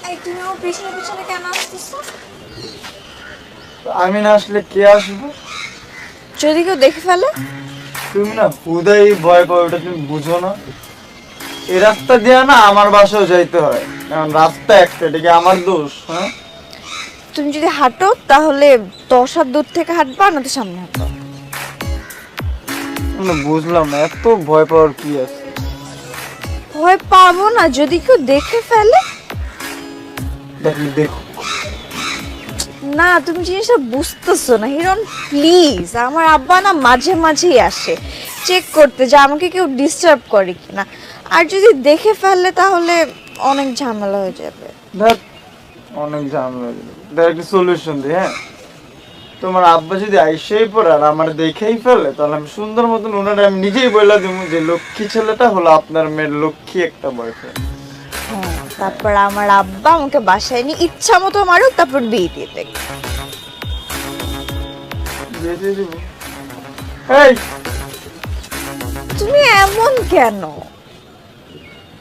এই তুমি আমার পিছনে পিছনে কেন আসতেছো? আমি না আসলে কে আসবে? যদি কেউ দেখে ফেলে? তুমি না হুদাই ভয় পাও, ওটা তুমি বুঝো না? এই রাস্তা দিয়ে না আমার বাসাও যাইতে হয়, কারণ রাস্তা একটা, এটা কি আমার দোষ? হ্যাঁ, তুমি যদি হাঁটো তাহলে 10 হাত দূর থেকে হাঁটবা, না তো সামনে হাঁটবা। আমি বুঝলাম না এত ভয় পাওয়ার কি আছে। ভয় পাবো না যদি কেউ দেখে ফেলে। দেখো না, তুমি জিনিসটা বুঝতেছো না হিরণ। প্লিজ, আমার আব্বা না মাঝে মাঝেই আসে চেক করতে যে আমাকে কেউ ডিস্টার্ব করে কিনা। আর যদি দেখে ফেললে তাহলে অনেক ঝামেলা হয়ে যাবে। দেখ, অনেক ঝামেলা হয়ে যাবে। দেখ একটা সলিউশন দিই। হ্যাঁ, তোমার আব্বা যদি আইসেই পড়ে আর আমার দেখেই ফেলে, তাহলে আমি সুন্দর মতন ওনারে আমি নিজেই বলে দিব যে লক্ষ্মী ছেলেটা হলো আপনার মেয়ের লক্ষ্মী একটা বয়ফ্রেন্ড। হ্যাঁ, তারপর আমার আব্বা আমাকে বাসায় নিয়ে ইচ্ছা মতো মারুক, তারপর বিয়ে দিয়ে দেখ। বিয়ে দিয়ে দিব? এই, তুমি এমন কেন?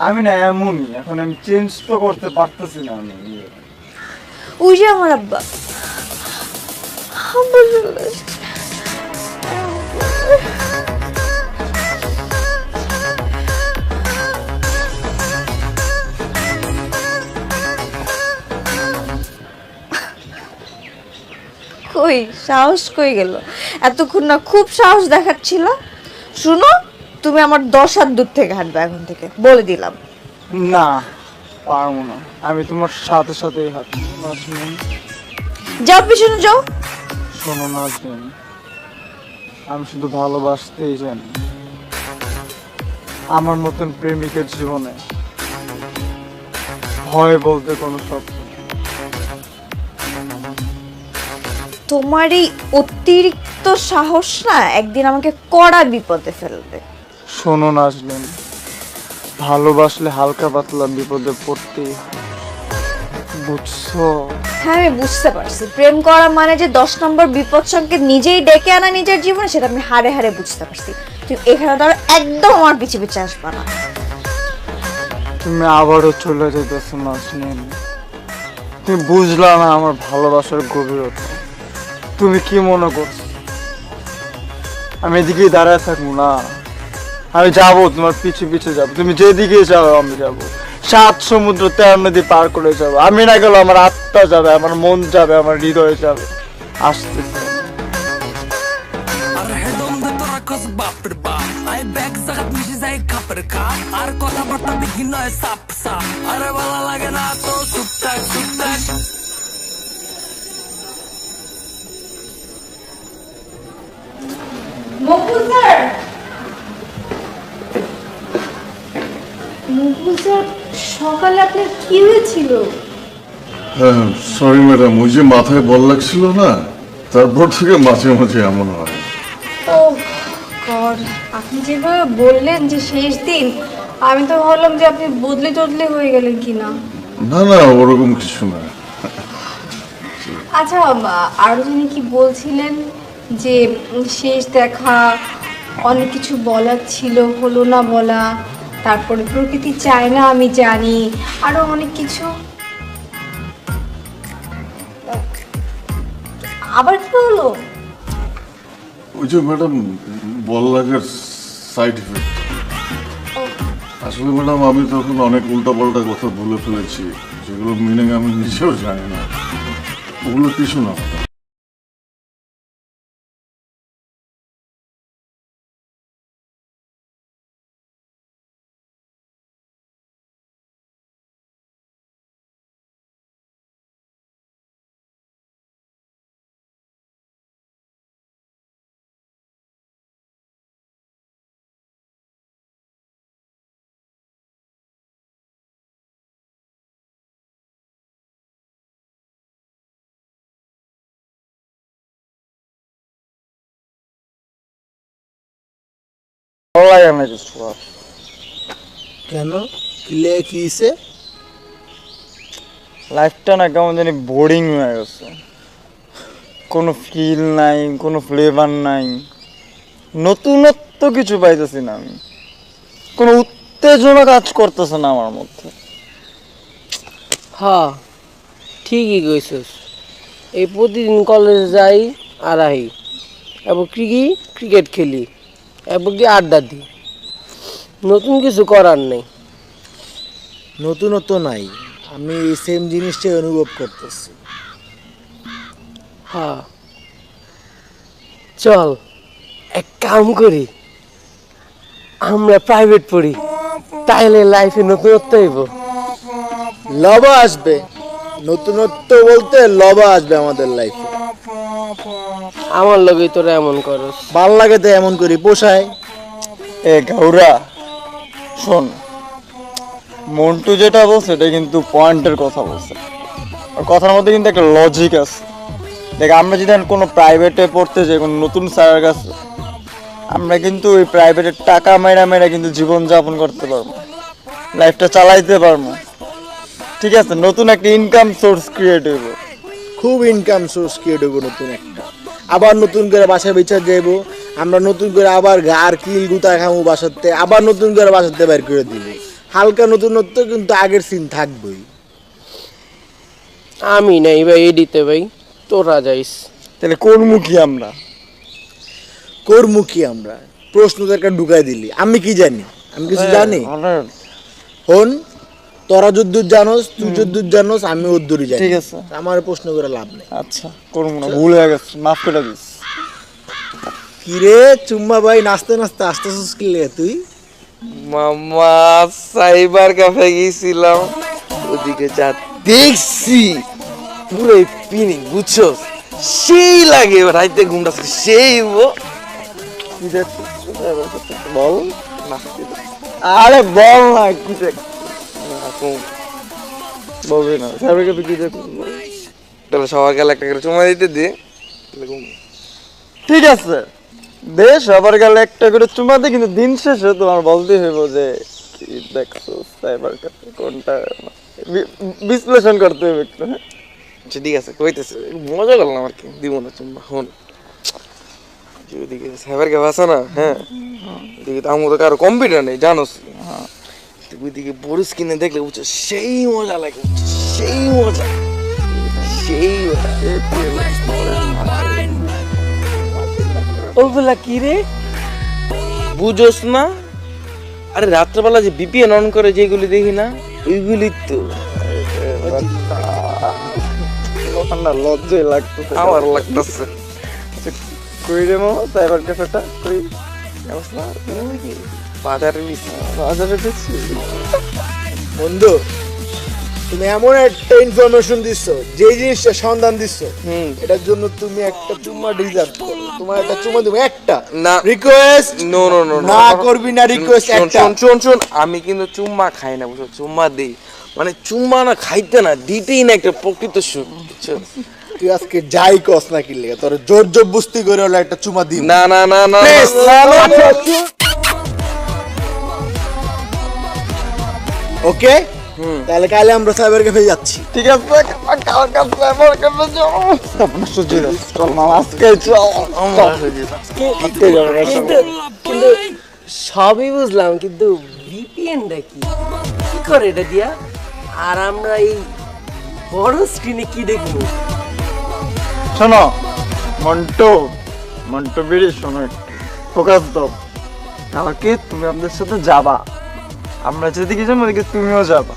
আমি না এমনই, এখন আমি চেঞ্জ তো করতে পারতেছি না। আমি ওই যে আমার আব্বা। আব্বা চলে এসেছে। কই সাহস কই গেল? এতক্ষণ না খুব সাহস দেখাচ্ছিল। শুনো, তুমি আমার 10 হাত দূর থেকে হাঁটবে এখন থেকে, বলে দিলাম। না, পারবো না। আমি তোমার সাথে সাথেই হাঁটবো। নাজনীন, যাও পিছনে যাও। শোনো নাজনীন, আমি শুধু ভালোবাসতেই জানি। আমার মতন প্রেমিকের জীবনে ভয় বলতে কোনো শব্দ নেই। তোমার এই অতিরিক্ত সাহস না একদিন আমাকে কড়া বিপদে ফেলবে। শোনো নাজনীন, ভালোবাসলে হালকা পাতলা বিপদে পড়তেই হয়, বুঝছো? হ্যাঁ, আমি বুঝতে পারছি। প্রেম করা মানে যে 10 নম্বর বিপদ সংকেত নিজেই ডেকে আনা নিজের জীবনে, সেটা আমি হাড়ে হাড়ে বুঝতে পারছি। তুমি এখানে ধরো একদম আমার পিছে পিছে আসবা না। তুমি আবারও চলে যেতেছো নাজনীন। তুমি বুঝলা না আমার ভালোবাসার গভীরতা। তুমি কি মনে করছো আমি এদিকেই দাঁড়ায় থাকবো? না, আমি যাবো, তোমার পিছে পিছে যাবো। তুমি যেদিকে যাও আমি যাবো। 7 সমুদ্র 13 নদী পার করে যাবো। আমি না গেলে আমার আত্মা যাবে, আমার মন যাবে, আমার হৃদয় যাবে। আসতেছে। আর হেডম দে তোরা কস বাপের বাপ আই ব্যাগ জাগাত মিশে যায় খাপের খাপ আর কথা বার্তা বিঘ্ন হয় সাপ সাপ আরে ভালো লাগে না তো টুকটাক টুকটাক মকবুল স্যার, মকবুল স্যার, সকালে আপনার কি হয়েছিল? হ্যাঁ, সরি ম্যাডাম, ওই যে মাথায় বল লাগছিল না, তারপর থেকে মাঝে মাঝে এমন হয়। ও গড, আপনি যেভাবে বললেন যে শেষ দিন, আমি তো ভাবলাম যে আপনি বদলে টদলে হয়ে গেলেন কিনা। না না, ওরকম কিছু না। আচ্ছা, আরো যিনি কি বলছিলেন যে শেষ দেখা, অনেক কিছু বলার ছিল, হলো না বলা, তারপরে প্রকৃতি চায় না আমি জানি, আরো অনেক কিছু। আবার কি হলো? ওই যে ম্যাডাম, বল লাগার সাইড ইফেক্ট। আসলে ম্যাডাম, আমি তখন অনেক উল্টাপাল্টা কথা বলে ফেলেছি, যেগুলো মিনিং আমি নিজেও জানি না। ওগুলো কিছু না ম্যাডাম। ভালো লাগে না কিছু আর। কেন? কিলে কিসে? লাইফটা না কেমন জানি বোরিং হয়ে গেছে। কোনো ফিল নাই, কোনো ফ্লেভার নাই, নতুনত্ব কিছু পাইতেছি না আমি। কোনো উত্তেজনা কাজ করতেছে না আমার মধ্যে। হ্যাঁ ঠিকই কইছস। এই প্রতিদিন কলেজে যাই আর আহি, এবং ক্রিকেট খেলি, এবং কি আড্ডা দিই। নতুন কিছু করার নেই। নতুনত্ব নাই, আমি এই সেম জিনিসটাই অনুভব করতেছি। হ্যাঁ চল এক কাম করি, আমরা প্রাইভেট পড়ি, তাইলে লাইফে নতুনত্ব হইব। লবা আসবে, নতুনত্ব বলতে লবা আসবে আমাদের লাইফে। আমার লগে তোরা এমন করস। ভাল লাগে তো এমন করি, পোষায়। এ গাউরা শোন, মন্টু যেটা বলছে এটা কিন্তু পয়েন্টের কথা বলছে। আর কথার মধ্যে কিন্তু একটা লজিক আছে। দেখ, আমরা যদি এখন কোনো প্রাইভেটে পড়তে যাই, কোনো নতুন স্যারের কাছে, আমরা কিন্তু ওই প্রাইভেটের টাকা মেরা কিন্তু জীবনযাপন করতে পারবো, লাইফটা চালাইতে পারবো। ঠিক আছে, নতুন একটা ইনকাম সোর্স ক্রিয়েট হইব। খুব ইনকাম সোর্স ক্রিয়েট হবো নতুন একটা। আবার নতুন করে বাসা বিচার যাইবো, আমরা নতুন করে আবার গার কিল গুতা খামু বাসাতে, আবার নতুন করে বাসাতে বের করে দিব। হালকা নতুনত্ব কিন্তু আগের সিন থাকবেই। আমি নাই ভাই এডিতে ভাই, তোরা যাইস। তাহলে করবো কি আমরা? করমু কি আমরা? প্রশ্ন একটা ঢুকাই দিলি, আমি কি জানি? আমি কিছু জানি? হন, তোরা যদ্দূর জানোস, তুই যদ্দূর জানোস, আমি ওদ্দূরই জানি। ঠিক আছে, আমার প্রশ্ন করে লাভ নেই। আচ্ছা করবো না, ভুল হয়ে গেছে, মাফ করে দিস। কিরে চুম্মা ভাই, নাচতে নাচতে আসতেছিস কি লে তুই? মামা সাইবার ক্যাফে গিয়েছিলাম, ওদিকে যা দেখছি পুরো পিনিক, বুঝছো? সেই লাগে এবার রাইতে ঘুমটা সেই কি দেখছিস? বল না, আরে বল না, কি দেখ বলবি না, স্যারকে কি দেখছিস? তাহলে সবার গেলে একটা করে চুমা দিতে দে। ঠিক আছে, দে সবার গেলে একটা করে চুমা দে, কিন্তু দিন শেষে তোমার বলতে হইব যে কি দেখছো সাইবার ক্যাফে কোনটা, বিশ্লেষণ করতে হবে একটু। হ্যাঁ আচ্ছা ঠিক আছে, কইতেছে মজা করলাম আর কি, দিব না চুম্বা। হন ওদিকে সাইবার ক্যাফে আছে না, হ্যাঁ ওদিকে তো আমার তো কারো কম্পিউটার নেই জানোস, ওইদিকে বড় স্ক্রিনে দেখলে বুঝছো সেই মজা লাগে, বুঝছো? সেই মজা, সেই ওগুলা কি রে? বুঝোস না? আরে রাত্রেবেলা যে বিপিএন অন করে যেগুলি দেখি না, ওইগুলি তো ঠান্ডা লজ্জাই লাগতেছে আমার লাগতেছে। কই রে মামা সাইবার ক্যাফেটা কই? বাজারে নিছি। বাজারে দেখছি। বন্ধু, তুমি এমন একটা ইনফরমেশন দিচ্ছ, যে জিনিসটা সন্ধান দিচ্ছ, এটার জন্য তুমি একটা চুম্মা ডিজার্ভ করো। তোমার একটা চুম্মা দেবো, একটা না রিকোয়েস্ট। নো নো নো না করবি না রিকোয়েস্ট একটা। শোন, আমি কিন্তু চুম্মা খাই না, বুঝছো? চুম্মা দেই, মানে চুম্মা না খাইতে না, দিতেই না একটা প্রকৃত সুখ, বুঝছো? তুই আজকে যাই কস না কি লেগে, তোর জোর জবরদস্তি করে হলো একটা চুমা দিই। না না না না ওকে, তাহলে কালে আমরা সাইবার ক্যাফে যাচ্ছি। ঠিক আছে, কালকে সাইবার ক্যাফে যাও। আপনার সুযোগ চল মামা, আজকে চল। কিন্তু সবই বুঝলাম, কিন্তু ভিপিএনটা কি কি করে এটা দিয়া? আর আমরা এই বড় স্ক্রিনে কি দেখবো? শোনো মন্টু বেরি, শোনো একটু ফোকাস দাও। কালকে তুমি আমাদের সাথে যাবা, আমরা যেদিকে যাবো ওদিকে তুমিও যাবা।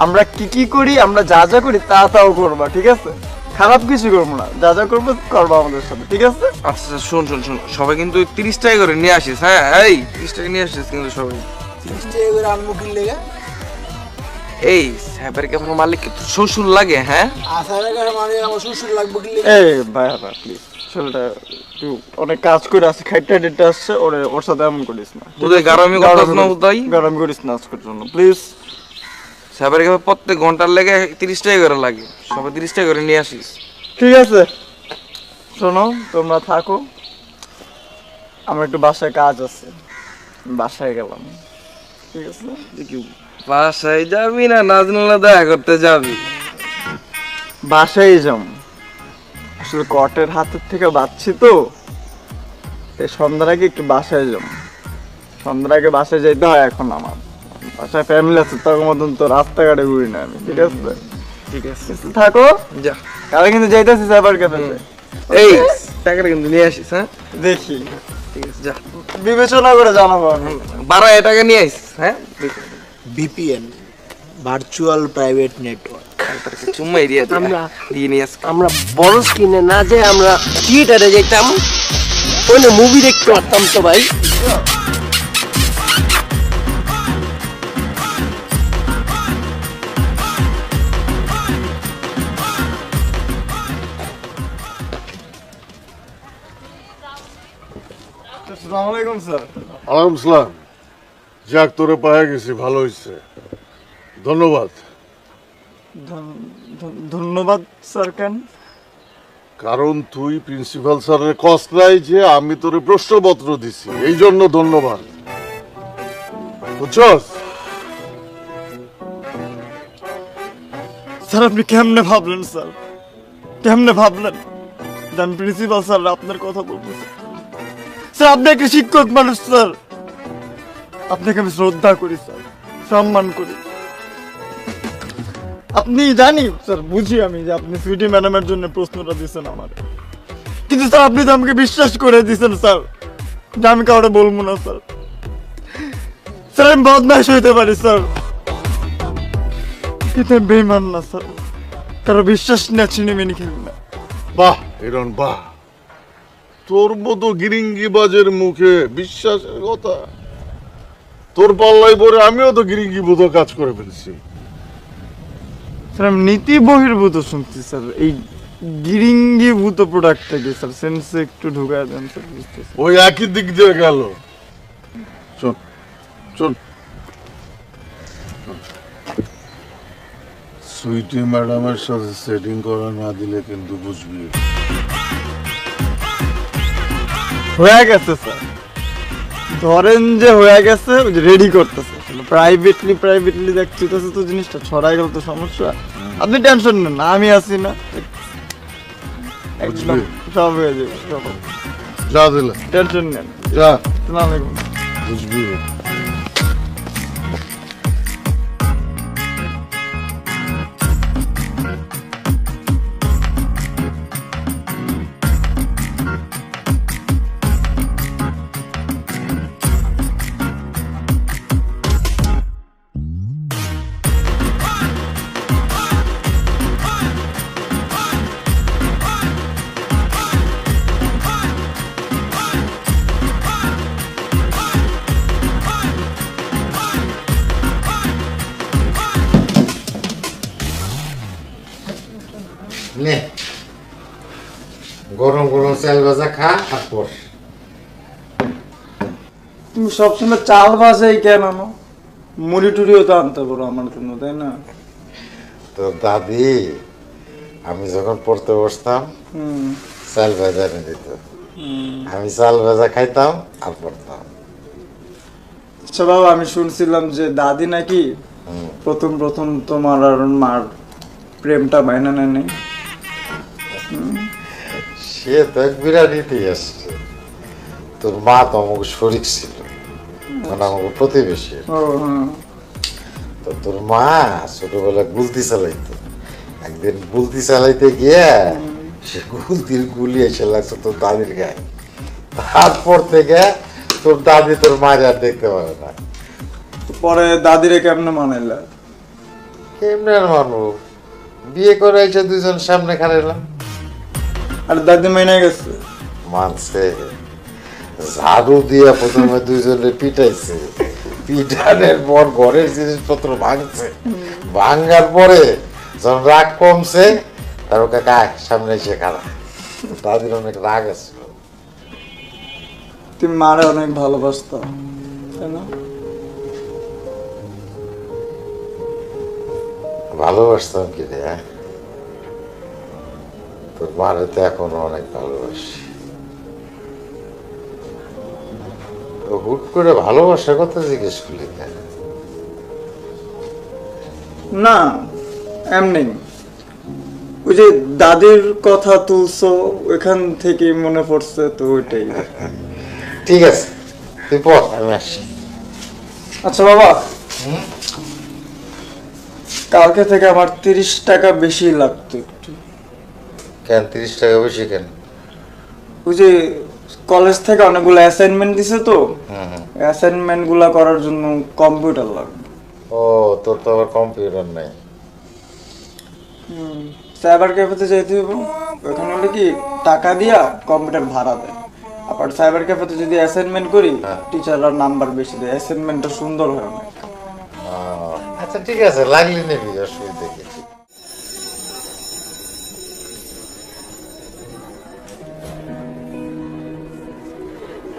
আমরা কি করি, আমরা যা যা করি তাও করবা, ঠিক আছে? খারাপ কিছু করবো না, যা যা করবো করবো আমাদের সাথে, ঠিক আছে? আচ্ছা শোন, সবাই কিন্তু 30 টাকা করে নিয়ে আসিস, হ্যাঁ এই 30 টাকা নিয়ে আসিস কিন্তু সবাই। আনবো কি লেগে? এই সাইবার ক্যাফের মালিক কি তোর শ্বশুর লাগে? হ্যাঁ সাইবার ক্যাফে মানে আমার শ্বশুর লাগবে কি লেগে? এই ভাইয়া প্লিজ, ছেলেটা একটু অনেক কাজ করে আসছে, খাইটা ডেটে আসছে, ওর সাথে এমন করিস না। তোদের গারামি করতাস না উদয়, গরম করিস না আজকের জন্য প্লিজ। সাইবার ক্যাফে প্রত্যেক ঘন্টার লেগে 30 টাকা করে লাগে, সবাই 30 টাকা করে নিয়ে আসিস। ঠিক আছে, শোনো তোমরা থাকো, আমার একটু বাসায় কাজ আছে, বাসায় গেলাম, ঠিক আছে? বাসায় যাবি না নাজনুল্লাহ দেখা করতে যাবি? বাসায় যাম, আসলে কটের হাতের থেকে বাঁচছি তো, তাই সন্ধ্যার আগে একটু বাসায় যাম। সন্ধ্যার আগে বাসায় যাইতে হয় এখন, আমার বাসায় ফ্যামিলি আছে, তখন মতন তো রাস্তাঘাটে ঘুরি না আমি, ঠিক আছে? ঠিক আছে থাকো, যা কালকে কিন্তু যাইতেছি সাইবার ক্যাফেতে। এই টাকাটা কিন্তু নিয়ে আসিস হ্যাঁ দেখি, ঠিক আছে যা বিবেচনা করে জানাবো আমি। 12,000 টাকা নিয়ে আসিস হ্যাঁ বিপিএন, ভার্চুয়াল প্রাইভেট নেটওয়ার্ক। চুম্মা এরিয়া দিয়ে নিয়ে আস আমরা বড় স্ক্রিনে না যে আমরা থিয়েটারে যেতাম, ওখানে মুভি দেখতে পারতাম তো ভাই। আসসালামু আলাইকুম স্যার। আলাইকুম সালাম। যাক তোরে পায়ে গেছি, ভালো হয়েছে, ধন্যবাদ। ধন্যবাদ স্যার। কেন? কারণ তুই প্রিন্সিপাল স্যারের কষ্ট নাই যে আমি তোরে প্রশ্নপত্র দিছি, এই জন্য ধন্যবাদ, বুঝছস? স্যার আপনি কেমনে ভাবলেন স্যার, কেমনে ভাবলেন যে আমি প্রিন্সিপাল স্যার আপনার কথা বলবো? স্যার আপনি একটা শিক্ষক মানুষ স্যার, আপনাকে আমি শ্রদ্ধা করি স্যার, সম্মান করি। আপনি জানি স্যার, বুঝি আমি যে আপনি সুইটি ম্যাডামের জন্য প্রশ্নটা দিচ্ছেন আমার, কিন্তু স্যার আপনি তো আমাকে বিশ্বাস করে দিচ্ছেন স্যার যে আমি কাউকে বলবো না স্যার। স্যার আমি বদমাইশ হইতে পারি স্যার, কিন্তু আমি বেইমান না স্যার, কারো বিশ্বাস না ছিনে মেনে খেলি না। বাহ হিরণ বাহ, তোর মতো গিরিঙ্গিবাজের মুখে বিশ্বাসের কথা, তোর পাল্লাই পরে আমিও তো গিরিঙ্গিভূত কাজ করে ফেলছি। স্যার আমি নীতি বহির্ভূত শুনছি স্যার, এই গিরিঙ্গিভূত প্রোডাক্টটাকে স্যার সেন্সে একটু ঢুকায় দেন স্যার, বুঝতেছি। ওই একই দিক দিয়ে গেল। চল চল, সুইটি ম্যাডামের সাথে সেটিং করা না দিলে কিন্তু বুঝবি। হয়ে গেছে স্যার, ধরেন যে হয়ে গেছে, ওই যে রেডি করতেছে প্রাইভেটলি দেখছি তো জিনিসটা ছড়াই গেল তো সমস্যা। আপনি টেনশন নেন না, আমি আছি না, একদম সব হয়ে যাবে, সব যা দিলে টেনশন নেন। যা, আসসালামু আলাইকুম। বুঝবি। নে গরম গরম চাল ভাজা খা আর পর। তুমি সবসময় চাল ভাজাই কেন আনো? মুড়ি টুড়িও তো আনতে পারো আমার জন্য, তাই না? তো দাদি আমি যখন পড়তে বসতাম চাল ভাজা এনে দিত, আমি চাল ভাজা খাইতাম আর পড়তাম। আচ্ছা বাবা, আমি শুনছিলাম যে দাদি নাকি প্রথম তোমার আর মার প্রেমটা বাইনা নেই। সে তো এক বিরাট ইতিহাস। তোর মা তো আমাকে শরিক ছিল, মানে আমাকে প্রতিবেশী। ও হ্যাঁ, তো তোর মা ছোটবেলায় গুলতি চালাইতো, একদিন গুলতি চালাইতে গিয়ে সে গুলতির গুলি এসে লাগছে তোর দাদির গায়ে। তারপর থেকে তোর দাদি তোর মায়ের আর দেখতে পারে না। পরে দাদিরে কেমনে মানাইলা? কেমনে আর মানবো, বিয়ে করে এসে দুজন সামনে খাড়াইলাম। আর দাদি মাইনে গেছে? মানছে, ঝাড়ু দিয়ে প্রথমে দুইজনে পিটাইছে, পিটানের পর ঘরের জিনিসপত্র ভাঙছে, ভাঙার পরে যখন রাগ কমছে তার কাকা সামনে এসে খাড়া। দাদির অনেক রাগ আছে। তুমি মারে অনেক ভালোবাসতো, তাই না? ভালোবাসতাম কি রে, তোর মারে তো এখনো অনেক ভালোবাসি। তো হুট করে ভালোবাসার কথা জিজ্ঞেস করলি কেন? না এমনি, ওই যে দাদির কথা তুলছো ওইখান থেকে মনে পড়ছে, তো ওইটাই। ঠিক আছে তুই পড়, আমি আসি। আচ্ছা বাবা, কালকে থেকে আমার 30 টাকা বেশি লাগতো একটু। কেন 30 টাকা বেশি কেন? ওই যে কলেজ থেকে অনেকগুলো অ্যাসাইনমেন্ট দিছে তো, অ্যাসাইনমেন্ট গুলা করার জন্য কম্পিউটার লাগবে। ও তোর তো আবার কম্পিউটার নাই। সাইবার ক্যাফেতে যেতে হবে, ওখানে হলে কি টাকা দিয়া কম্পিউটার ভাড়া দেয়। আবার সাইবার ক্যাফেতে যদি অ্যাসাইনমেন্ট করি টিচাররা নাম্বার বেশি দেয়, অ্যাসাইনমেন্টটা সুন্দর হয় অনেক। আচ্ছা ঠিক আছে, লাগলি নেবি, অসুবিধা কি?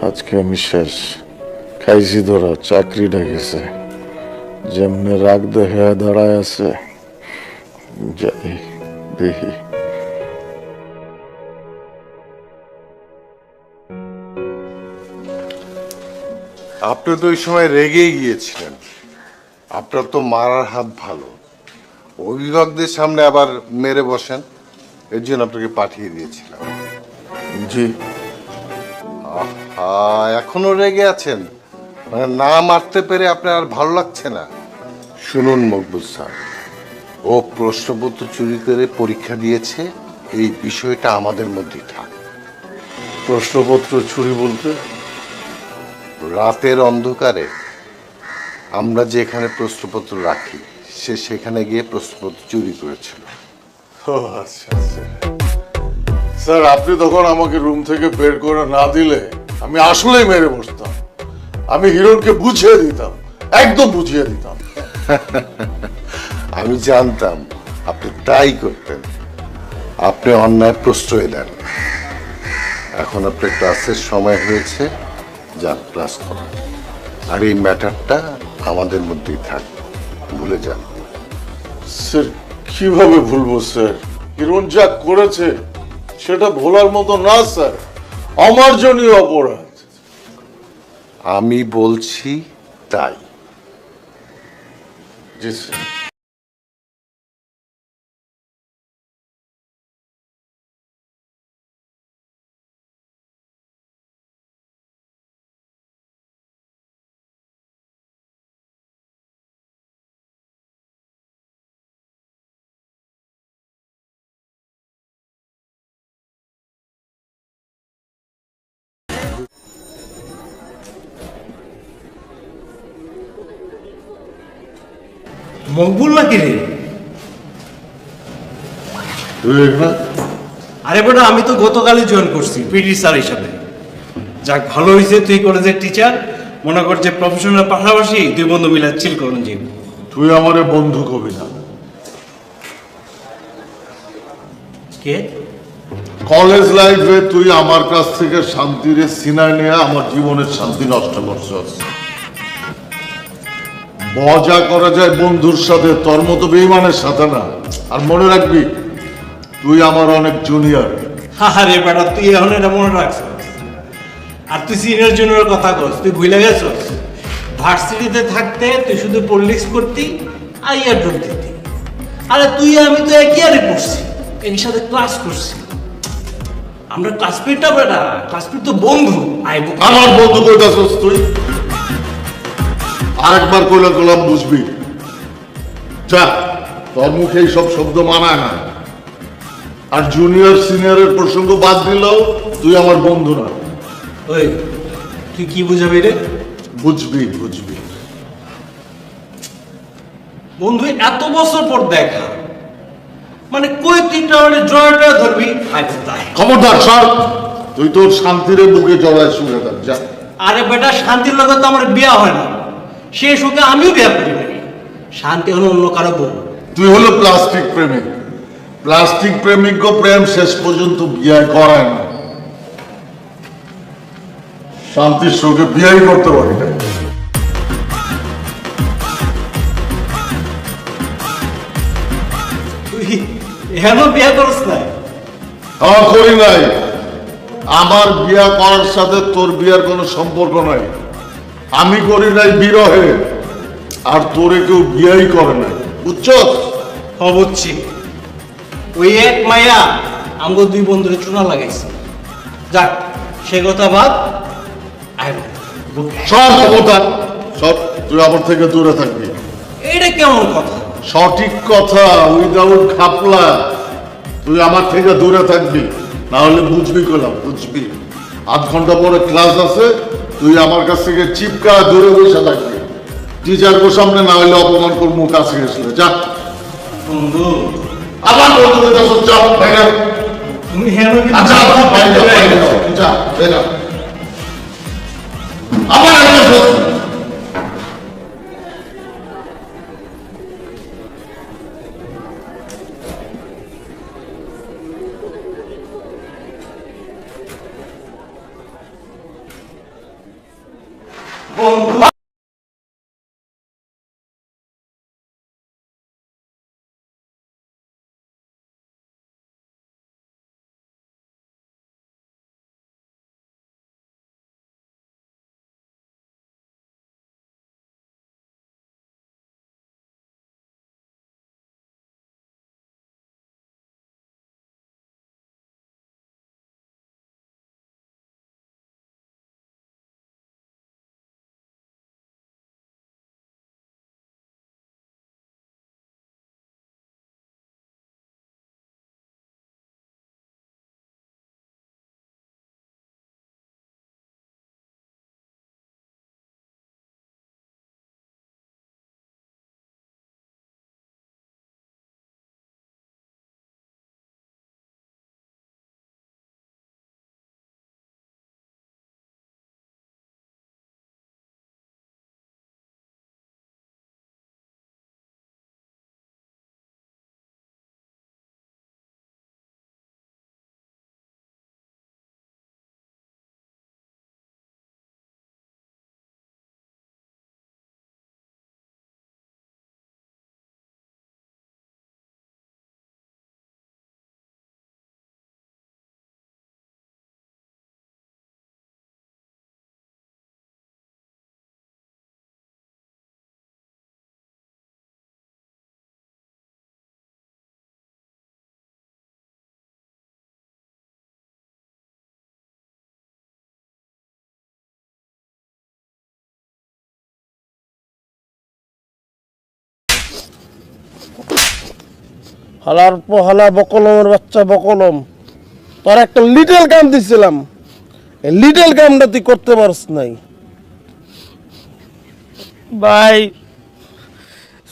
আজকে আমি শেষ, খাইছি ধরা, চাকরিটা গেছে, যেমনে রাগ দেখে দাঁড়ায় আছে, যাই দেখি। আপনি তো ওই সময় রেগেই গিয়েছিলেন। আপনার তো মারার হাত ভালো, অভিভাবকদের সামনে আবার মেরে বসেন, এর জন্য আপনাকে পাঠিয়ে দিয়েছিলাম। জি। এখনো রেগে আছেন? মানে না মারতে পেরে আপনার আর ভালো লাগছে না? শুনুন মকবুল স্যার, ও প্রশ্নপত্র চুরি করে পরীক্ষা দিয়েছে, এই বিষয়টা আমাদের মধ্যেই থাক। প্রশ্নপত্র চুরি বলতে? রাতের অন্ধকারে আমরা যেখানে প্রশ্নপত্র রাখি, সে সেখানে গিয়ে প্রশ্নপত্র চুরি করেছিল। ও আচ্ছা আচ্ছা। স্যার, আপনি তখন আমাকে রুম থেকে বের করে না দিলে আমি আসলেই মেরে বসতাম। আমি হিরণকে বুঝিয়ে দিতাম, একদম বুঝিয়ে দিতাম। আমি জানতাম আপনি তাই করতেন। আপনি অন্যায় প্রশ্রয় দেন। এখন আপনার ক্লাসের সময় হয়েছে, যান ক্লাস করেন। আর এই ম্যাটারটা আমাদের মধ্যেই থাক, ভুলে যান। স্যার, কিভাবে ভুলবো স্যার? হিরণ যা করেছে সেটা ভোলার মতো না স্যার, অমার্জনীয় অপরাধ। আমি বলছি তাই। জি স্যার। মকবুল নাকি রে? তুই এখানে? আরে বেটা, আমি তো গতকালই জয়েন করছি পিটি স্যার হিসাবে। যাক, ভালো হয়েছে, তুই কলেজের টিচার, মনে কর যে প্রফেশনের পাশাপাশি দুই বন্ধু মিলে চিল করুন জীব। তুই আমারে বন্ধু কবি না। কে? কলেজ লাইফে তুই আমার কাছ থেকে শান্তির সিনায় নিয়ে আমার জীবনের শান্তি নষ্ট করছস। মজা করা যায় বন্ধুর সাথে, তোর মতো বেঈমানের সাথে না। আর মনে রাখবি, তুই আমার অনেক জুনিয়র। আরে বেটা, তুই এখন এটা মনে রাখছিস? আর তুই সিনিয়র জুনিয়র কথা কস, তুই ভুলে গেছস? ভার্সিটিতে থাকতে তুই শুধু পলিটিক্স করতি আর ইয়ার ড্রপ দিতি। আরে তুই আমি তো একই ইয়ারে পড়ছি, এর সাথে ক্লাস করছি। আমরা ক্লাসমেটটা বেটা, ক্লাসমেট তো বন্ধু। আমার বন্ধু কইতাছস তুই? আরেকবার কইলে কলাম বুঝবি। যা, তোর মুখে এইসব শব্দ মানায় না। আর জুনিয়র সিনিয়রের প্রসঙ্গ বাদ দিলেও তুই আমার বন্ধু না। ওই, তুই কি বুঝাবি রে? বুঝবি বুঝবি। বন্ধু, এত বছর পর দেখা, মানে কই তুই মানে জয়টা ধরবি? খবরদার সর, তুই তোর শান্তিরে বুকে জড়ায় শুয়ে থাক। যা। আরে বেটা, শান্তির লগে তো আমার বিয়া হয় না, সে সুখে আমিও বিয়া করি নাই। শান্তি হলো অন্য কারো বউ। তুই হলো প্লাস্টিক প্রেমিক। প্লাস্টিক প্রেমিক প্রেম শেষ পর্যন্ত বিয়ে করায় না। শান্তির সঙ্গে বিয়েই করতে পারি না। তুই এখনো বিয়া করছ না? করি নাই। আমার বিয়া করার সাথে তোর বিয়ার কোনো সম্পর্ক নাই। আমি করি নাই বিরহে, আর তোরে কেউ বিয়াই করে নাই, বুঝছস? বুঝছি। ওই এক মায়া আমগো দুই বন্ধুরে চুনা লাগাইছে। যাক, সে কথা বাদ। সব ক্ষমতা সব, তুই আমার থেকে দূরে থাকবি। এইটা কেমন কথা? সঠিক কথা, উইদাউট খাপলা। তুই আমার থেকে দূরে থাকবি, না হলে বুঝবি কলাম, বুঝবি। আধ ঘন্টা পরে ক্লাস আছে, তুই আমার কাছ থেকে চিপকা দূরে বসে থাকবি। টিচারকে সামনে না হলে অপমান করবো, কাছে গেছিল। যা বন্ধু, আবার বলতে বলতে যা বাইরে। তুমি হেন আচ্ছা আবার বাইরে যা, বেরা। আবার একটা বলছি। হালার পহালা বকলমের বাচ্চা বকলম, তোর একটা লিটল কাম দিছিলাম, এই লিটল কামটা তুই করতে পারস নাই। ভাই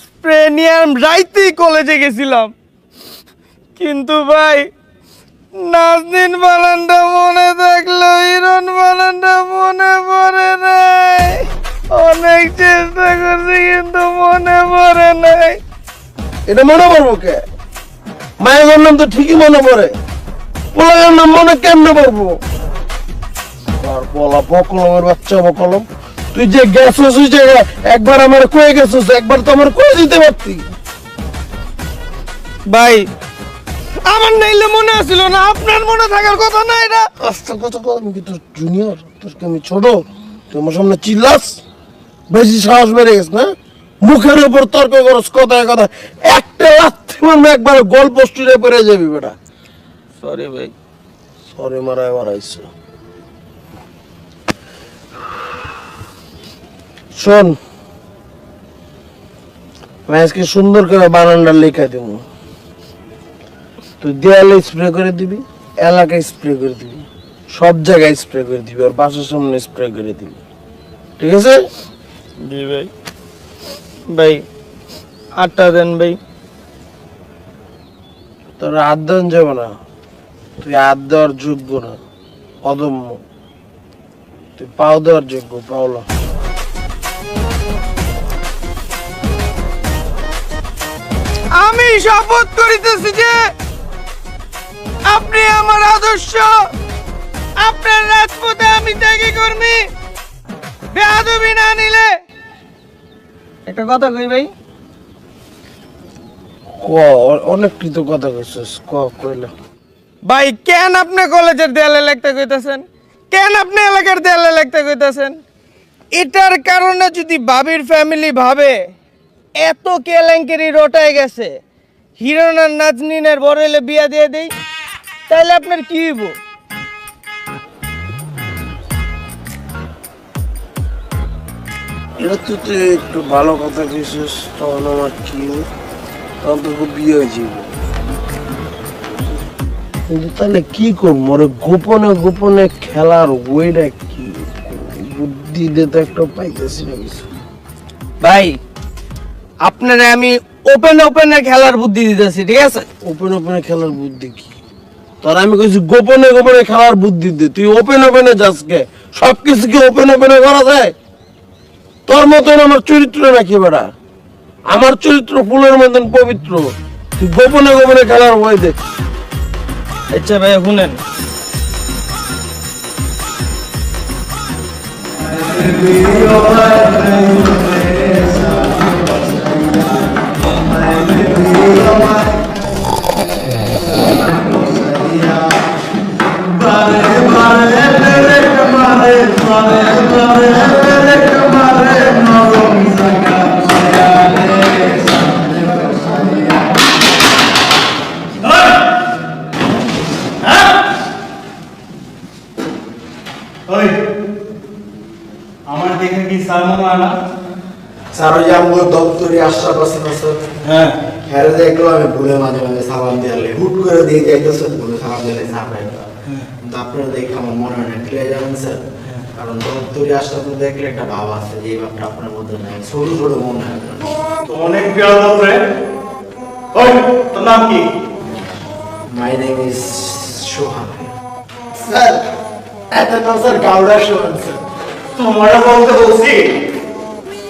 স্প্রে নিয়ে আমি রাইতেই কলেজে গেছিলাম, কিন্তু ভাই নাজনীন বানানটা মনে থাকলো, হিরণ বানানটা মনে পড়ে নাই। অনেক চেষ্টা করছি কিন্তু মনে পড়ে নাই। এটা মনে পড়বো কে? মায়ের নাম তো ঠিকই মনে পড়ে, পোলার নাম মনে কেমনে পড়বো? আর বলা বকলমের বাচ্চা বকলম, তুই যে গেছিস ওই জায়গায় একবার আমার কয়ে গেছিস, একবার তো আমার কয়ে দিতে পারতি। ভাই আমার নাইলে মনে আসছিল না, আপনার মনে থাকার কথা না। এটা আস্তে কথা কর, আমি কি তোর জুনিয়র? তোর কি আমি ছোট? তুই আমার সামনে চিল্লাস, বেশি সাহস বেড়ে গেছ না? মুখের উপর তর্ক করস কথায় কথা, একটা লাথি মারলে একবার গল্প স্টুডিও পড়ে যাবি বেটা। সরি ভাই। সরি মারায় মারাইছো। শোন, আমি আজকে সুন্দর করে বানানটা লেখা দেব, তুই দেয়ালে স্প্রে করে দিবি, এলাকায় স্প্রে করে দিবি, সব জায়গায় স্প্রে করে দিবি, আর বাসার সামনে স্প্রে করে দিবি, ঠিক আছে? জি ভাই। ভাই 8টা দেন ভাই। তোর হাত দেন যাবে না, তুই হাত দেওয়ার যোগ্য না, অদম্য। তুই পাও দেওয়ার যোগ্য, পাওলা। আমি শপথ করিতেছি যে আপনি আমার আদর্শ, আপনার রাজপথে আমি ত্যাগী কর্মী। বেয়াদবি না নিলে একটা কথা কই ভাই। অনেক কৃতজ্ঞতা করছিস, কইলা। ভাই কেন আপনি কলেজের দেয়ালে লিখতে কইতাছেন, কেন আপনি এলাকার দেয়ালে লিখতে কইতাছেন? এটার কারণে যদি বাবির ফ্যামিলি ভাবে এত কেলেঙ্কারি রটায় গেছে, হিরণ আর নাজনীনের বড় হলে বিয়া দিয়ে দেই, তাহলে আপনার কি হইব? এটা তুই তো একটু ভালো কথা কইছিস, তখন আমার কি তখন তো বিয়ে হয়েছিল। কিন্তু তাহলে কি করবো, ওরে গোপনে গোপনে খেলার ওইটা কি বুদ্ধি দিতে একটা পাইতেছি না কিছু। ভাই আপনারা আমি ওপেনে খেলার বুদ্ধি দিতেছি, ঠিক আছে? ওপেনে খেলার বুদ্ধি কি? তোর আমি কইছি গোপনে গোপনে খেলার বুদ্ধি দে, তুই ওপেনে যাস কে? সবকিছু কি ওপেনে করা যায়? তোর মতন আমার চরিত্র নাকি বেড়া? আমার চরিত্র ফুলের মতন পবিত্র, তুই গোপনে খেলার ভয় দেখ। আচ্ছা ভাই শুনেন, আমার দেখে কি স্যার মনে হয় না? স্যার ওই যে আমার দপ্তরি আশরাফ আছে না স্যার, হ্যাঁ হ্যাঁ দেখলো আমি ভুলে মাঝে মাঝে সালাম দিয়ালে হুট করে দিয়ে যাইতেছে, ভুলে সালাম দিলে সাপড়াই। কিন্তু আপনারা দেখে আমার মনে হয় না, ঠিক যাবেন স্যার, কারণ দপ্তরি আশরাফ দেখলে একটা ভাব আছে, যে ভাবটা আপনার মধ্যে নাই, ছোট ছোট মনে হয়। তো অনেক বিয়াদব রে। ওই তোর নাম কি? My name is Sohan. Sir এত নাম স্যার গাউড়া সোহান স্যার। তোমার বলতে বলছি,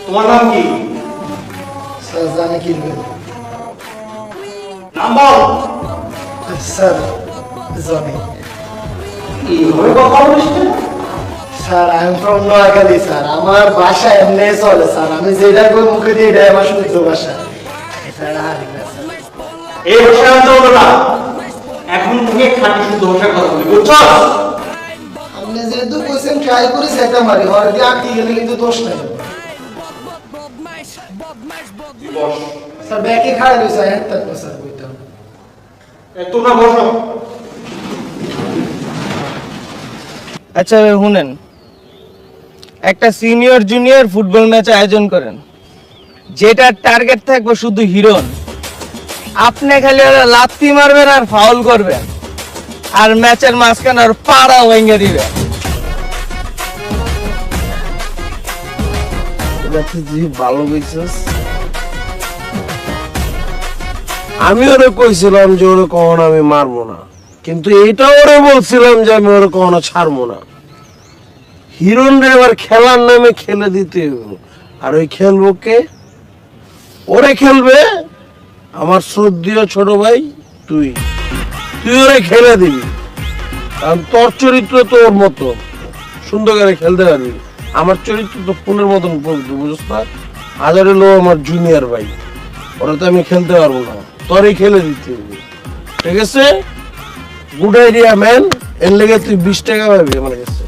তোমার নাম কি? স্যার জানে কি নাম বল। Sir Johnny. এইভাবে কথা বলিস না? Sir I am from Noakhali sir, আমার ভাষা এমনি চলে স্যার, আমি যেটা কই মুখে দিয়ে এটাই আমার শুদ্ধ ভাষা। স্যার হারি না স্যার। এই ভাষা আমি চলবো না, এখন থেকে খাঁটি শুদ্ধ ভাষায় কথা বলি, বুঝছো? আপনি যেহেতু কোয়েশ্চেন ট্রাই করে সেটা মারি, আর দিয়ে আটকে গেলে কিন্তু দোষ নাই। স্যার ব্যাকে খাড়া রয়েছে, হ্যাঁ থাকবো স্যার বইটা। তোমরা বসো। আচ্ছা ভাই শুনেন, একটা সিনিয়র জুনিয়র ফুটবল ম্যাচ আয়োজন করেন, যেটার টার্গেট থাকবে শুধু হিরোন। আপনি খালি ওরা লাত্তি মারবেন আর ফাউল করবেন, আর ম্যাচের মাঝখানে আর পাড়া ভেঙে দিবেন। তুই ভালো কইছিস। আমি ওরে কইছিলাম যে ওরে কখনো আমি মারবো না, কিন্তু এইটা ওরে বলছিলাম যে আমি ওরে কখনো ছাড়বো না। হিরন রে এবার খেলার নামে খেলে দিতে হবে। আর ওই খেলবো কে? ওরে খেলবে আমার শ্রদ্ধেয় ছোট ভাই তুই। তুই ওরে খেলে দিবি, কারণ তোর চরিত্র তো ওর মতো সুন্দর করে খেলতে পারবি। আমার চরিত্র তো ফুলের মতন পবিত্র, বুঝছ না? হাজার হলো আমার জুনিয়র ভাই, ওরা তো আমি খেলতে পারবো না, তোরই খেলে দিতে হবে, ঠিক আছে? Good idea man. এর লেগে তুই 20 টাকা পাবি আমার কাছে।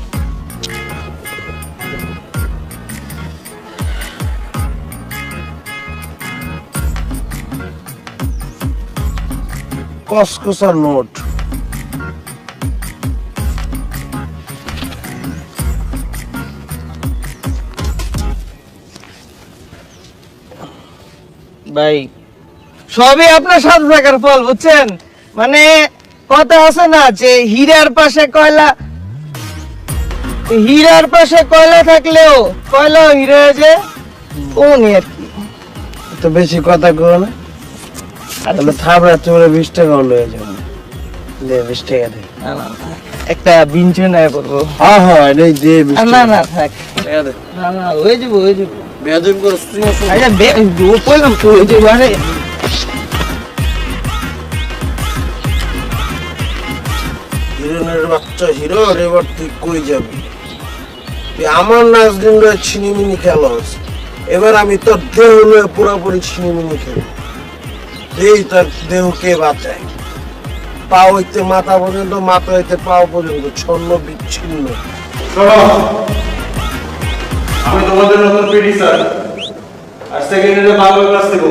কসকসা নোট। ভাই সবই আপনার সাথে থাকার ফল, বুঝছেন? মানে কথা আছে না যে হীরার পাশে কয়লা থাকলেও কয়লা হিরে যে কোনি আর কি। তো বেশি কথা কো না, তাহলে থাপড়া চলে 20 টাকা লয়ে যাবে। দে 20 টাকা দে। না না একটা বিঞ্চে নাই করবো। হ্যাঁ হ্যাঁ এই দে 20 টাকা। না না থাক, টাকা দে। না না ওই যাবো। বেয়াদবি করছ তুই। আচ্ছা ও কইলাম তো ওই যে আরে হিরোনের বাচ্চা হিরো, এবার তুই কই যাবি? তুই আমার নাচ দিন ছিনিমিনি খেলস, এবার আমি তোর দেহ লয়ে পুরোপুরি ছিনিমিনি খেলি। এই তোর দেহকে বাঁচায়, পা হইতে মাথা পর্যন্ত, মাথা হইতে পাও পর্যন্ত ছন্ন বিচ্ছিন্ন। আমি তোমাদের নতুন পিডি স্যার, আর সেকেন্ড ইয়ারে বাংলা ক্লাস দেব,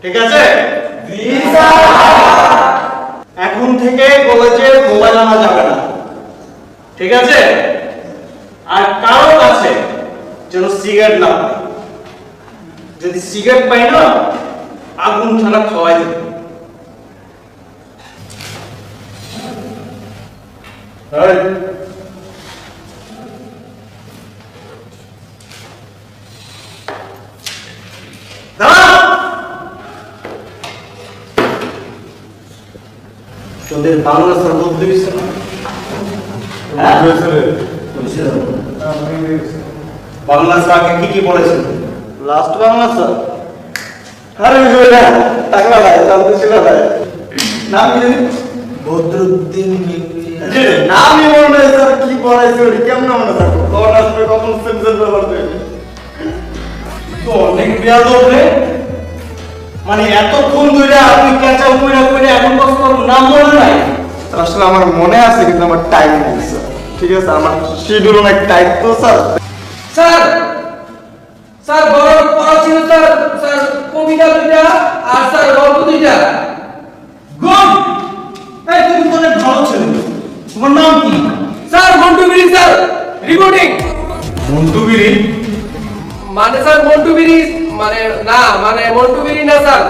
ঠিক আছে? এখন থেকে কলেজে মোবাইল আনা যাবে না, ঠিক আছে? আর কারো কাছে যেন সিগারেট না পাই। যদি সিগারেট পাই না, আগুন ছাড়া খাওয়াই দেবে। তোদের বাংলা স্যার বলতে দিচ্ছে না? বাংলা স্যারকে কি কি পড়েছেন? লাস্ট বাংলা স্যার আরে বেটা টাকা ভাই জানতে ছিল ভাই নাম কি জানি বদরুদ্দিন নামই মনে নাই স্যার কি পড়াইছে ওটা কেমন মনে থাকবো কখন আসবে কখন সেন্সর ব্যবহার করবে তো অনেক বেয়াদব রে। মানে এতক্ষণ ধরে আপনি ক্যাচাও করে এখন বছর নাম মনে নাই? আসলে আমার মনে আছে কিন্তু আমার টাইম নেই স্যার ঠিক আছে আমার শিডিউল অনেক টাইট তো স্যার স্যার স্যার বড় পড়া ছিল স্যার, স্যার কবিতা দুইটা আর স্যার গল্প দুইটা। গুড। এই তুমি তো অনেক ভালো ছেলে, তোমার নাম কি? স্যার মন্টু বিড়ি স্যার, রিপোর্টিং। মন্টু বিড়ি? মানে স্যার মন্টু বিড়ি মানে না, মানে মন্টু বিড়ি না স্যার,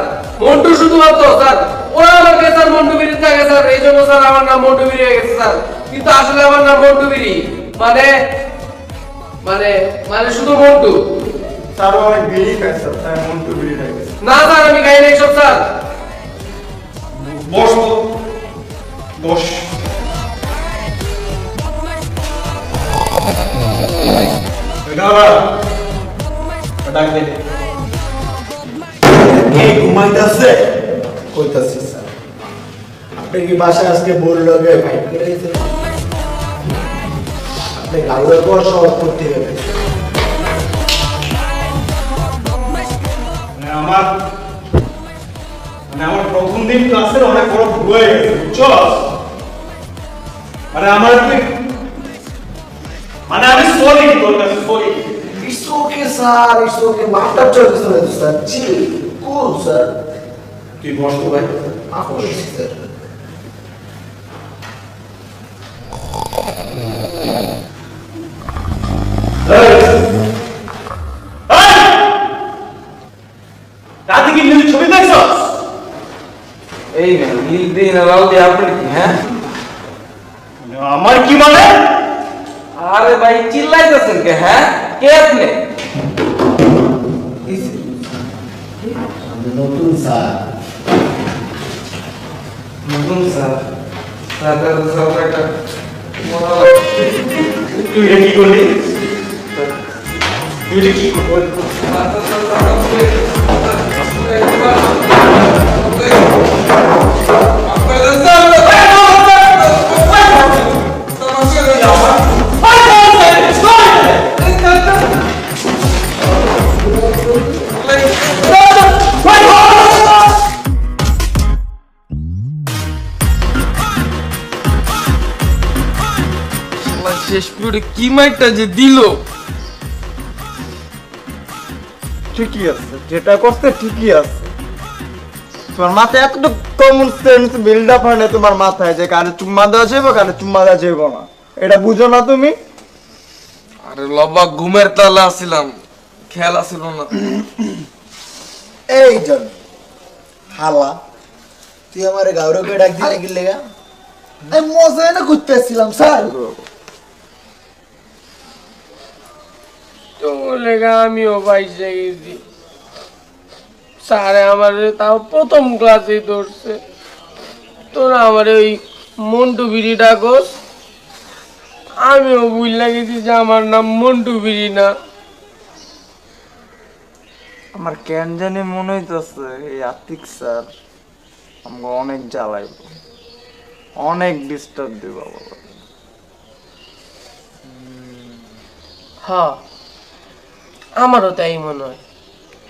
মন্টু শুধুমাত্র স্যার। ওরা আমাকে স্যার মন্টু বিড়ি থাকে স্যার, এই জন্য স্যার আমার নাম মন্টু বিড়ি হয়ে গেছে স্যার। কিন্তু আসলে আমার নাম মন্টু বিড়ি, মানে মানে মানে শুধু মন্টু। স্যার অনেক বিড়ি খায় স্যার তাই মন্টু বিড়ি খায় না স্যার আমি খাই নাই সব স্যার। বস তো, বস। ডাক দে। এই ঘুমাইতেছে কইতাছি স্যার আপনি কি বাসায় আজকে বল লগে ফাইট করে গেছেন আপনি গাউরে পর সব করতে হবে মানে আমার প্রথম দিন ক্লাসের অনেক বড় ভুল হয়ে গেছে বুঝছস? মানে আমার মানে আমি সরি তোর কাছে sorry. It's okay sir it's okay মাফটা চলছে না স্যার চিল কুল স্যার তুই বস তো ভাই। মাফ করে স্যার রাতে কি নিজের ছবি দেখছস? এই নীল দিয়ে না লাল দিয়ে আপনি কি? হ্যাঁ আমার কি মানে? আরে ভাই চিল্লাইতেছেন কে? হ্যাঁ কে আপনি? নতুন স্যার নতুন স্যার। স্যার একটা তুই এটা কি করলি? তুই এটা কি করলি? শেষ পিরিয়ডে কি মাইকটা যে দিল। ঠিকই আছে যেটা করতে ঠিকই আছে তোমার মাথায় এতটুকু কমন সেন্স বিল্ড আপ হয় না তোমার মাথায় যে কারে চুম্মা দেওয়া যাবে কারে চুম্মা দেওয়া যাবে না এটা বুঝো না তুমি আরে লম্বা ঘুমের তালা আসছিলাম, খেয়াল আসছিল না। এই জন হালা তুই আমারে গাউরকে ডাক দিলে কি লেগা আমি মজা না করতেছিলাম স্যার তো লেগা আমিও বাইসে গেছি স্যার। আমার তাও প্রথম ক্লাসে ধরছে, তোরা আমার ওই মন্টু বিড়ি ডাকস, আমিও বুঝলা গেছি যে আমার নাম মন্টু বিড়ি না। আমার কেন জানি মনে হইতেছে এই আতিক স্যার আমাকে অনেক জ্বালাইব অনেক ডিস্টার্ব দিব বাবা হ্যাঁ আমারও তাই মনে হয়।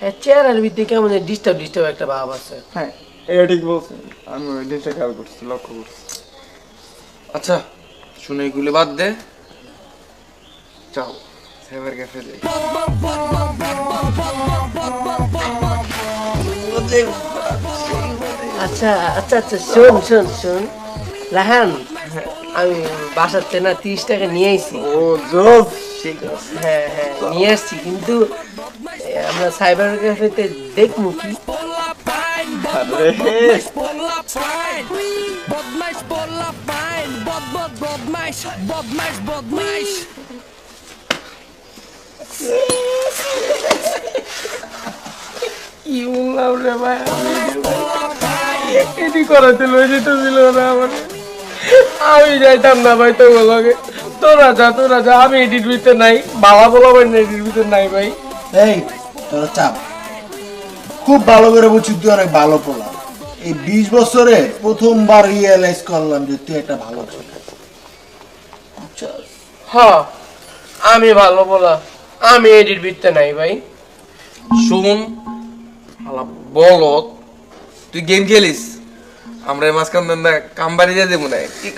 হ্যাঁ চেহারার ভিত্তি কেমন ডিস্টার্ব ডিস্টার্ব একটা ভাব আছে। হ্যাঁ এটা ঠিক বলছেন আমি ওই জিনিসটা খেয়াল করছি লক্ষ্য করছি আচ্ছা শুনে এগুলো বাদ দে, যাও সাইবার ক্যাফে যাই। আচ্ছা আচ্ছা আচ্ছা শোন শোন শোন রাহান, আমি বাসাতে না 30 টাকা নিয়ে আইছি। ও জোস ঠিক আছে, হ্যাঁ হ্যাঁ নিয়ে আসছি, কিন্তু আমরা সাইবার ক্যাফেতে দেখবো কি বদমাইশ পোলা পাইন বদমাইশ পোলা পাইন বদমাইশ বদমাইশ বদমাইশ কি বললাম রে ভাই এটি করাতে লই যেতেছিল না আমার আমি যাইতাম না ভাই তো লগে তোরা যা আমি এডিট ভিতরে নাই বাবা বলা ভাই এডিট ভিতরে নাই ভাই এই তোর চাপ খুব ভালো করে বুঝছি তুই অনেক ভালো পোলা এই 20 বছরে প্রথমবার রিয়েলাইজ করলাম যে তুই একটা ভালো ছেলে হ্যাঁ আমি ভালো বলা আমি এডিট ভিতরে নাই ভাই শুন আলা বলো তুই গেম খেলিস আমরা এই মাঝখান দিয়ে কাম বাড়ি দিয়ে দেবো না ঠিক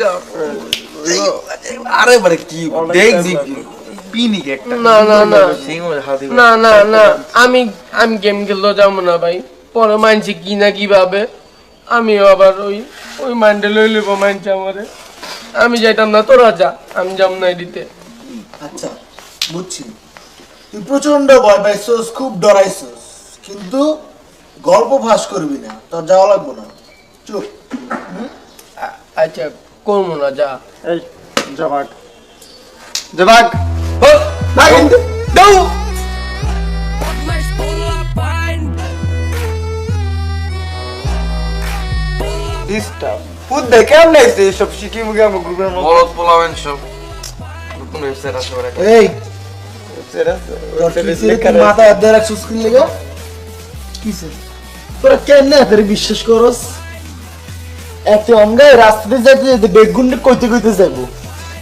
আরে বারে কি দেখছি পিনিক একটা না না না সিংহ হাতি না না না আমি গেম খেলতে যাবো না ভাই পরে মানছি কি না কিভাবে আমিও আবার ওই মাইন্ডে লই লইব মানছি আমারে আমি যাইতাম না তোরা যা আমি যাব না এডিতে আচ্ছা বুঝছি তুই প্রচন্ড ভয় পাইছস খুব ডরাইছস কিন্তু গল্প ফাঁস করবি না তোর যাওয়া লাগবে না চুপ আচ্ছা করবো না যা এই জবাক জবাক দাও বদমাইশ পোলা পাইন ডিস্টার্ব ফুড দেখে আমরা এসব শিখি মুখে আমার গ্রুপের মধ্যে বলদ পোলাবেন সব নতুন ওয়েবসাইট আসবে রে এই তোর কিসের তুই মাথা হাত দিয়ে রাখছিস কি লেগে কিসে তোরা কেমনে এত বিশ্বাস করস এত অঙ্গায় রাস্তাতে যাইতে যেতে বেগুনটা কইতে কইতে যাবো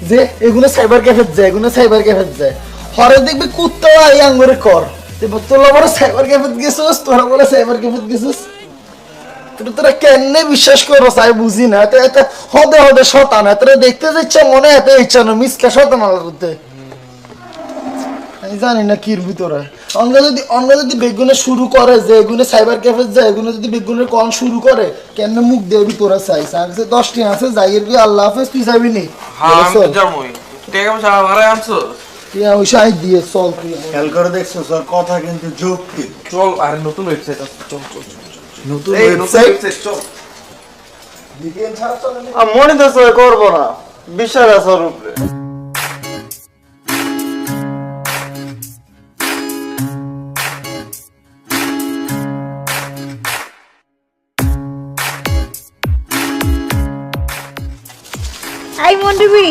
যে এগুলো সাইবার ক্যাফে যায় এগুলো সাইবার ক্যাফে যায় হরে দেখবি কুত্তা এই আঙ্গুরে কর তোরা বড় সাইবার ক্যাফে গেছিস তোরা বড় সাইবার ক্যাফে গেছিস তোরা কেমনে বিশ্বাস করস আমি বুঝি না এত হদে হদে শতান এত দেখতে যাচ্ছে মনে এত ইচ্ছা না মিসকা শতান আলাদা আমি জানি না কির ভিতরে অঙ্গ যদি বেগুনে শুরু করে যে এগুনে সাইবার ক্যাফে যায় এগুনে যদি বেগুনের কন শুরু করে কেন মুখ দেবি তোরা চাইছ আমি 10টি আছে যাইয়ের বি আল্লাহ হাফেজ তুই যাবি নি হ্যাঁ আমি তো যাবই তুই কেমন সারা ভাড়া আনছো তুই ওই সাই দিয়ে চল তুই খেয়াল করে দেখছো তোর কথা কিন্তু যৌক্তিক চল আর নতুন ওয়েবসাইট আছে চল চল নতুন এই নতুন ওয়েবসাইট চল বিকেল ছাড়া চলে মনে তো সই করবো না বিশ্বাস আছে ওর উপরে আই মন্ডবি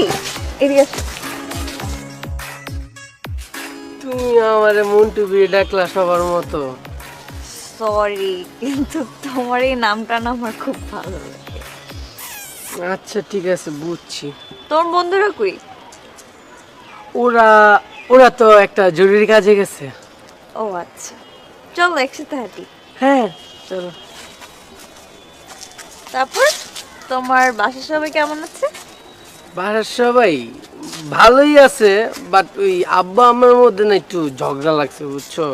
এদিকে আসো। তুমি আমারে মন্টু বিয়ে ডাকলা সবার মতো সরি কিন্তু তোমার এই নামটা না আমার খুব ভালো লাগে। আচ্ছা ঠিক আছে বুঝছি তোর বন্ধুরা কই? ওরা তো একটা জরুরি কাজে গেছে ও আচ্ছা চলো একসাথে হাঁটি। হ্যাঁ চলো তারপর তোমার বাসার সবাই কেমন আছে? বাসার সবাই ভালোই আছে বাট ওই আব্বা আমার মধ্যে না একটু ঝগড়া লাগছে বুঝছো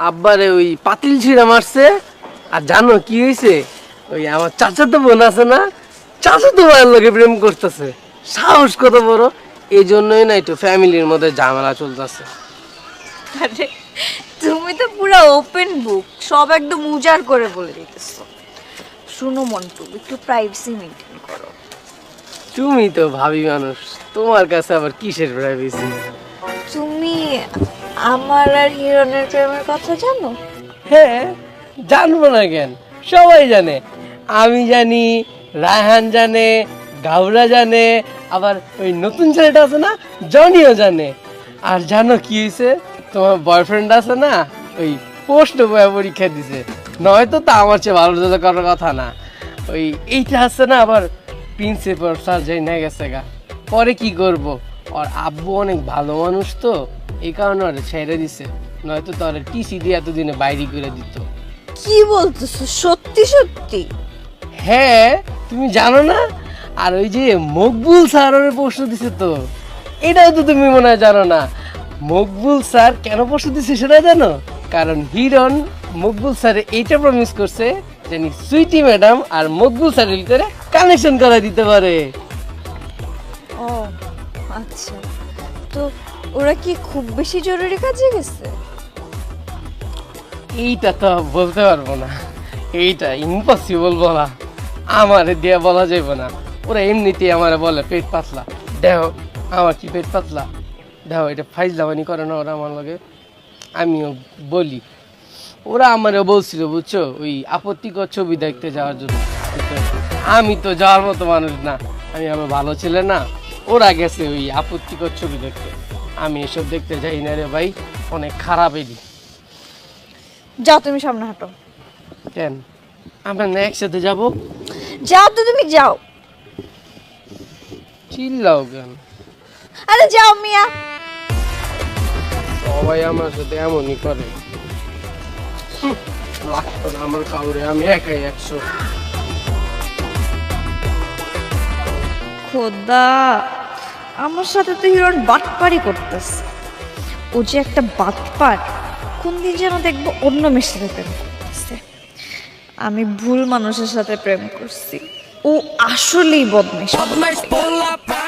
আব্বারে ওই পাতিল ছিঁড়া মারছে আর জানো কি হয়েছে ওই আমার চাচাতো বোন আছে না চাচাতো ভাইয়ের লোকে প্রেম করতেছে সাহস কত বড় এই জন্যই না একটু ফ্যামিলির মধ্যে ঝামেলা চলতেছে আরে তুমি তো পুরো ওপেন বুক সব একদম উজাড় করে বলে দিতেছো। শুনো মন্টু একটু প্রাইভেসি মেইনটেইন করো। তুমি তো ভাবি মানুষ তোমার কাছে আবার কিসের প্রাইভেসি তুমি আমার আর হিরণের প্রেমের কথা জানো? হ্যাঁ জানবো না কেন সবাই জানে আমি জানি রায়হান জানে গাউরা জানে আবার ওই নতুন ছেলেটা আছে না জনিও জানে আর জানো কি হয়েছে তোমার বয়ফ্রেন্ড আছে না ওই পোস্ট বয় পরীক্ষা দিছে নয়তো তা আমার চেয়ে ভালো রেজাল্ট করার কথা না ওই এইটা আছে না আবার প্রিন্সিপাল স্যার যাই না গেছে গা পরে কি করব আর আব্বু অনেক ভালো মানুষ তো এই কারণে ওরা ছেড়ে দিছে নয়তো তোর টিসি দিয়ে এতদিনে বাইরে করে দিত কি বলতেছো সত্যি সত্যি? হ্যাঁ তুমি জানো না আর ওই যে মকবুল স্যারের প্রশ্ন দিছে তো এটাও তো তুমি মনে হয় জানো না মকবুল স্যার কেন প্রশ্ন দিছে সেটা জানো কারণ হিরণ মকবুল স্যারে এইটা প্রমিস করছে জানি সুইটি ম্যাডাম আর মকবুল স্যারের ভিতরে কানেকশন করা দিতে পারে। ও আচ্ছা তো ওরা কি খুব বেশি জরুরি কাজে গেছে? এইটা তো বলতে পারবো না এইটা ইম্পসিবল বলা, আমারে দিয়ে বলা যাবে না। ওরা এমনিতেই আমারে বলে পেট পাতলা। দেখো আমার কি পেট পাতলা, দেখো এটা ফাইজলামানি করে না ওরা আমার লগে। আমিও বলি, ওরা আমারও বলছিল বুঝছো, ওই আপত্তিকর ছবি দেখতে যাওয়ার জন্য। আমি তো যাওয়ার মতো মানুষ না, আমি আমার ভালো ছেলে না। ওরা গেছে ওই আপত্তিকর ছবি দেখতে, আমি এসব দেখতে যাই না রে ভাই, অনেক খারাপ এদি। যাও তুমি সামনে হাঁটো। কেন আমরা না একসাথে যাবো? যাও তো তুমি যাও। চিল্লাও কেন? আরে যাও মিয়া। সবাই আমার সাথে এমনই করে, লাগতো না আমার কাউরে, আমি একাই 100। খোদা, আমার সাথে তো হিরণ বাটপারি করতেছে। ও যে একটা বাটপার, কোন দিন যেন দেখবো অন্য মেয়ের সাথে প্রেম করতেছে। আমি ভুল মানুষের সাথে প্রেম করছি। ও আসলেই বদমাইশ। Bad mice pull up.